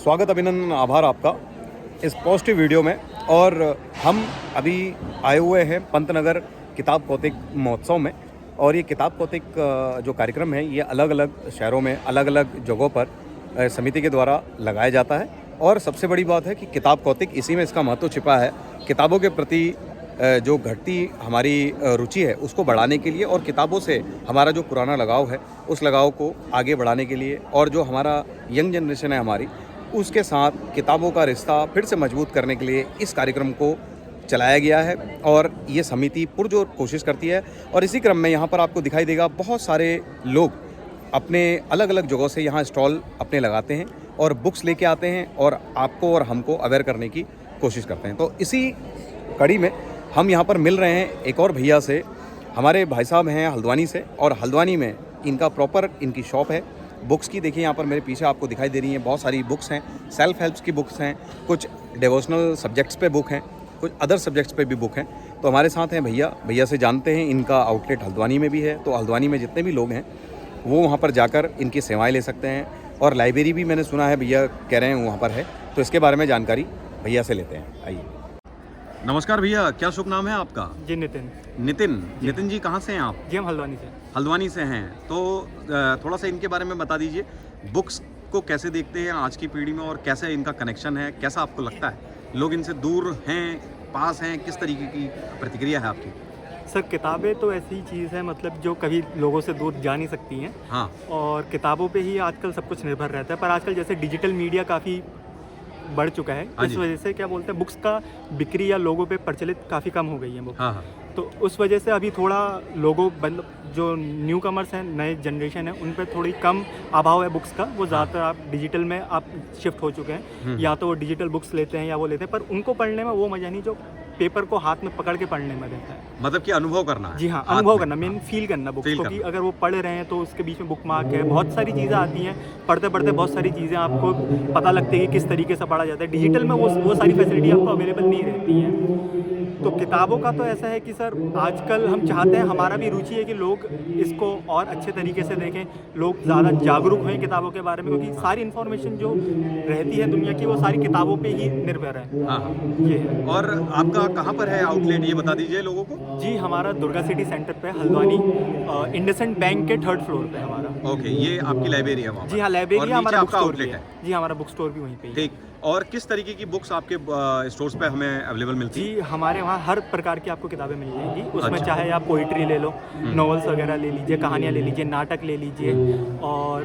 स्वागत, अभिनंदन, आभार आपका इस पॉजिटिव वीडियो में। और हम अभी आए हुए हैं पंतनगर किताब कौतिक महोत्सव में। और ये किताब कौतिक जो कार्यक्रम है ये अलग अलग शहरों में अलग अलग जगहों पर समिति के द्वारा लगाया जाता है। और सबसे बड़ी बात है कि किताब कौतिक, इसी में इसका महत्व छिपा है। किताबों के प्रति जो घटती हमारी रुचि है उसको बढ़ाने के लिए, और किताबों से हमारा जो पुराना लगाव है उस लगाव को आगे बढ़ाने के लिए, और जो हमारा यंग जनरेशन है हमारी, उसके साथ किताबों का रिश्ता फिर से मजबूत करने के लिए इस कार्यक्रम को चलाया गया है। और ये समिति पुरजोर कोशिश करती है। और इसी क्रम में यहाँ पर आपको दिखाई देगा बहुत सारे लोग अपने अलग अलग जगहों से यहाँ स्टॉल अपने लगाते हैं और बुक्स लेके आते हैं और आपको और हमको अवेयर करने की कोशिश करते हैं। तो इसी कड़ी में हम यहाँ पर मिल रहे हैं एक और भैया से। हमारे भाई साहब हैं हल्द्वानी से, और हल्द्वानी में इनका प्रॉपर इनकी शॉप है बुक्स की। देखिए यहाँ पर मेरे पीछे आपको दिखाई दे रही हैं बहुत सारी बुक्स हैं, सेल्फ हेल्प्स की बुक्स हैं, कुछ डिवोशनल सब्जेक्ट्स पे बुक हैं, कुछ अदर सब्जेक्ट्स पे भी बुक हैं। तो हमारे साथ हैं भैया से जानते हैं, इनका आउटलेट हल्द्वानी में भी है। तो हल्द्वानी में जितने भी लोग हैं वो वहाँ पर जाकर इनकी सेवाएं ले सकते हैं। और लाइब्रेरी भी मैंने सुना है भैया कह रहे हैं वहाँ पर है, तो इसके बारे में जानकारी भैया से लेते हैं। आइए। नमस्कार भैया, क्या शुभ नाम है आपका? जी नितिन नितिन जी, कहाँ से हैं आप? जी हम हल्द्वानी से हैं। तो थोड़ा सा इनके बारे में बता दीजिए, बुक्स को कैसे देखते हैं आज की पीढ़ी में, और कैसे इनका कनेक्शन है, कैसा आपको लगता है? लोग इनसे दूर हैं, पास हैं, किस तरीके की प्रतिक्रिया है आपकी? सर, किताबें तो ऐसी चीज़ है मतलब जो कभी लोगों से दूर जा नहीं सकती हैं। हाँ। और किताबों पे ही आजकल सब कुछ निर्भर रहता है। पर आजकल जैसे डिजिटल मीडिया काफ़ी बढ़ चुका है, इस वजह से क्या बोलते हैं, बुक्स का बिक्री या लोगों पे प्रचलित काफ़ी कम हो गई है बुक। हाँ। तो उस वजह से अभी थोड़ा लोगों मतलब जो न्यू कमर्स हैं, नए जनरेशन है, उन पर थोड़ी कम अभाव है बुक्स का। वो ज़्यादातर आप डिजिटल में आप शिफ्ट हो चुके हैं। या तो वो डिजिटल बुक्स लेते हैं या वो लेते हैं, पर उनको पढ़ने में वो मज़ा नहीं जो पेपर को हाथ में पकड़ के पढ़ने में रहता है। मतलब कि अनुभव करना है। जी हाँ, अनुभव करना, मेन फील करना बुक्स को, कि अगर वो पढ़ रहे हैं तो उसके बीच में बुक मार्क है, बहुत सारी चीज़ें आती हैं। पढ़ते पढ़ते बहुत सारी चीज़ें आपको पता लगती है कि किस तरीके से पढ़ा जाता है। डिजिटल में वो सारी फैसिलिटी आपको अवेलेबल नहीं रहती हैं। तो किताबों का तो ऐसा है कि सर आजकल हम चाहते हैं, हमारा भी रुचि है कि लोग इसको और अच्छे तरीके से देखें, लोग ज़्यादा जागरूक हों किताबों के बारे में, क्योंकि सारी इन्फॉर्मेशन जो रहती है दुनिया की वो सारी किताबों पे ही निर्भर है। हाँ। ये है। और आपका कहाँ पर है आउटलेट, ये बता दीजिए लोगों को। जी, हमारा दुर्गा सिटी सेंटर पे हल्द्वानी, इंडसइंड बैंक के 3rd फ्लोर पे हमारा। ओके, ये आपकी लाइब्रेरी है वहाँ? जी हाँ, लाइब्रेरी है, हमारा बुक स्टोर भी है। जी, हमारा बुक स्टोर भी वहीं पे है। ठीक। और किस तरीके की बुक्स आपके स्टोर्स पे हमें अवेलेबल मिलती है? जी, हमारे वहाँ हर प्रकार की आपको किताबें मिल जाएंगी। उसमें चाहे आप पोइट्री ले लो, नॉवेल्स वगैरह ले लीजिए, कहानियाँ ले लीजिए, नाटक ले लीजिए, और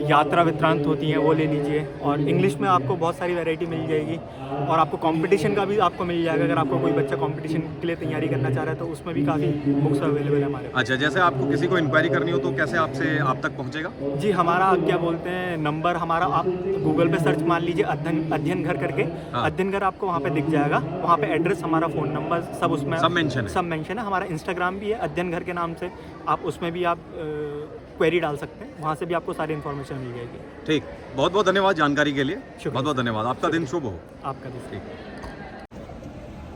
यात्रा वृत्तांत होती हैं वो ले लीजिए। और इंग्लिश में आपको बहुत सारी वैरायटी मिल जाएगी। और आपको कंपटीशन का भी आपको मिल जाएगा, अगर आपको कोई बच्चा कंपटीशन के लिए तैयारी करना चाह रहा है तो उसमें भी काफ़ी बुक्स अवेलेबल है हमारे। अच्छा, जैसे आपको किसी को इंक्वायरी करनी हो तो कैसे आप तक पहुँचेगा? जी, हमारा क्या बोलते हैं नंबर, हमारा आप गूगल पे सर्च मान लीजिए अध्ययन घर करके। हाँ। अध्ययन घर आपको वहाँ पे दिख जाएगा। वहाँ पे एड्रेस, हमारा फ़ोन नंबर सब उसमें सब मेंशन है। हमारा इंस्टाग्राम भी है अध्ययन घर के नाम से, आप उसमें भी आप क्वेरी डाल सकते हैं, वहाँ से भी आपको सारी इन्फॉर्मेशन मिल जाएगी। ठीक, बहुत बहुत धन्यवाद जानकारी के लिए। बहुत बहुत धन्यवाद, आपका दिन शुभ हो। आपका दिन। ठीक।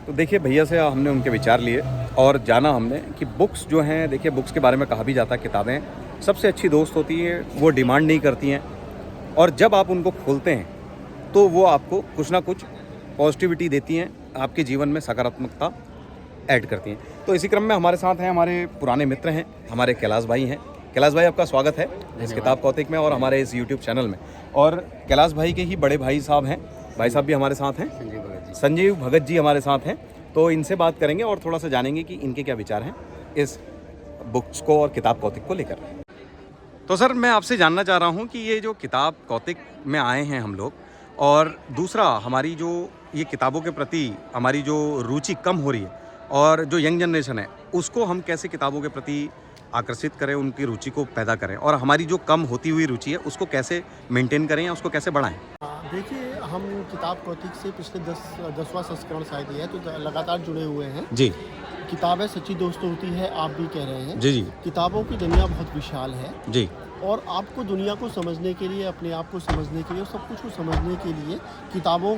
तो देखिए, भैया से हमने उनके विचार लिए और जाना हमने कि बुक्स जो हैं, देखिए बुक्स के बारे में कहा भी जाता है किताबें सबसे अच्छी दोस्त होती हैं, वो डिमांड नहीं करती हैं। और जब आप उनको खोलते हैं तो वो आपको कुछ ना कुछ पॉजिटिविटी देती हैं, आपके जीवन में सकारात्मकता ऐड करती हैं। तो इसी क्रम में हमारे साथ हैं हमारे पुराने मित्र हैं, हमारे कैलाश भाई हैं। कैलाश भाई, आपका स्वागत है इस किताब कौतिक में और हमारे इस यूट्यूब चैनल में। और कैलाश भाई के ही बड़े भाई साहब हैं, भाई साहब भी हमारे साथ हैं, संजीव भगत जी हमारे साथ हैं। तो इनसे बात करेंगे और थोड़ा सा जानेंगे कि इनके क्या विचार हैं इस बुक्स को और किताब कौतिक को लेकर। तो सर, मैं आपसे जानना चाह रहा हूँ कि ये जो किताब कौतिक में आए हैं हम लोग, और दूसरा हमारी जो ये किताबों के प्रति हमारी जो रुचि कम हो रही है, और जो यंग जनरेशन है उसको हम कैसे किताबों के प्रति आकर्षित करें, उनकी रुचि को पैदा करें, और हमारी जो कम होती हुई रुचि है उसको कैसे मेंटेन करें या उसको कैसे बढ़ाएं? देखिए, हम किताब कौतिक से पिछले 10वां संस्करण शायद है, तो लगातार जुड़े हुए हैं जी। किताबें सच्ची दोस्त होती है, आप भी कह रहे हैं जी। किताबों की दुनिया बहुत विशाल है जी, और आपको दुनिया को समझने के लिए, अपने आप को समझने के लिए, सब कुछ को समझने के लिए किताबों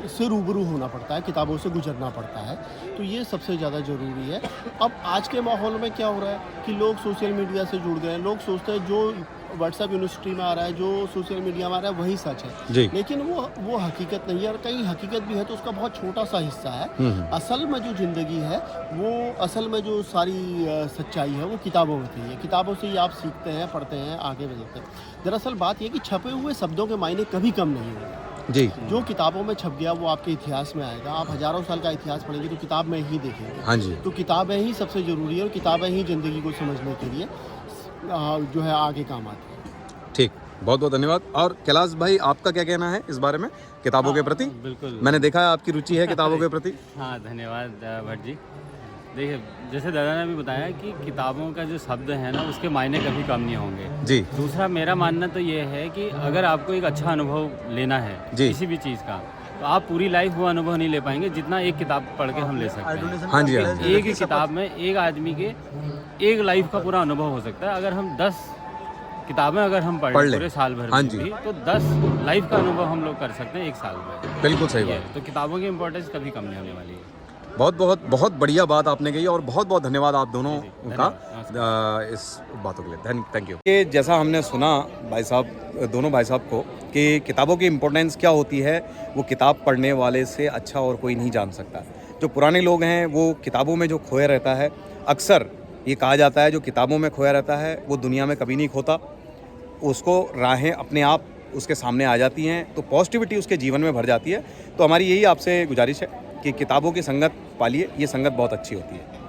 से रूबरू होना पड़ता है, किताबों से गुजरना पड़ता है, तो ये सबसे ज़्यादा ज़रूरी है। अब आज के माहौल में क्या हो रहा है कि लोग सोशल मीडिया से जुड़ गए हैं, लोग सोचते हैं जो व्हाट्सएप यूनिवर्सिटी में आ रहा है, जो सोशल मीडिया में आ रहा है वही सच है जी। लेकिन वो हकीकत नहीं है, और कहीं हकीकत भी है तो उसका बहुत छोटा सा हिस्सा है। असल में जो ज़िंदगी है, वो असल में जो सारी सच्चाई है वो किताबों में थी है। किताबों से ही आप सीखते हैं, पढ़ते हैं, आगे बढ़ते हैं। दरअसल बात यह कि छपे हुए शब्दों के मायने कभी कम नहीं होंगे जी। जो किताबों में छप गया वो आपके इतिहास में आएगा। आप हज़ारों साल का इतिहास पढ़ेंगे तो किताब में ही देखेंगे। हाँ जी। तो किताबें ही सबसे ज़रूरी है, और किताबें ही ज़िंदगी को समझने के लिए जो है आगे काम आती है। ठीक, बहुत बहुत धन्यवाद। और कैलाश भाई, आपका क्या कहना है इस बारे में किताबों के प्रति? बिल्कुल, मैंने देखा है आपकी रुचि है किताबों के प्रति। हाँ, धन्यवाद भट्ट जी। देखिए, जैसे दादा ने भी बताया कि किताबों का जो शब्द है ना, उसके मायने कभी कम नहीं होंगे जी। दूसरा मेरा मानना तो ये है कि अगर आपको एक अच्छा अनुभव लेना है जी। किसी भी चीज़ का, तो आप पूरी लाइफ वो अनुभव नहीं ले पाएंगे जितना एक किताब पढ़ के हम ले सकते हैं। हाँ जी, हाँ जी। एक ही किताब में एक आदमी के एक लाइफ का पूरा अनुभव हो सकता है। अगर हम 10 किताबें अगर हम पढ़ लें पूरे साल भर हाँ में जी। भी, तो 10 लाइफ का अनुभव हम लोग कर सकते हैं एक साल में। बिल्कुल सही ये, बात। तो किताबों की इम्पोर्टेंस कभी कम नहीं होने वाली है। बहुत बहुत बहुत बढ़िया बात आपने कही, और बहुत बहुत धन्यवाद आप दोनों का धन्यवाद, इस बातों के लिए। Thank you. कि जैसा हमने सुना भाई साहब, दोनों भाई साहब को, कि किताबों की इम्पोर्टेंस क्या होती है वो किताब पढ़ने वाले से अच्छा और कोई नहीं जान सकता। जो पुराने लोग हैं वो किताबों में जो खोया रहता है, अक्सर ये कहा जाता है जो किताबों में खोया रहता है वो दुनिया में कभी नहीं खोता, उसको राहें अपने आप उसके सामने आ जाती हैं, तो पॉजिटिविटी उसके जीवन में भर जाती है। तो हमारी यही आपसे गुजारिश है कि किताबों की संगत पालिए, ये संगत बहुत अच्छी होती है।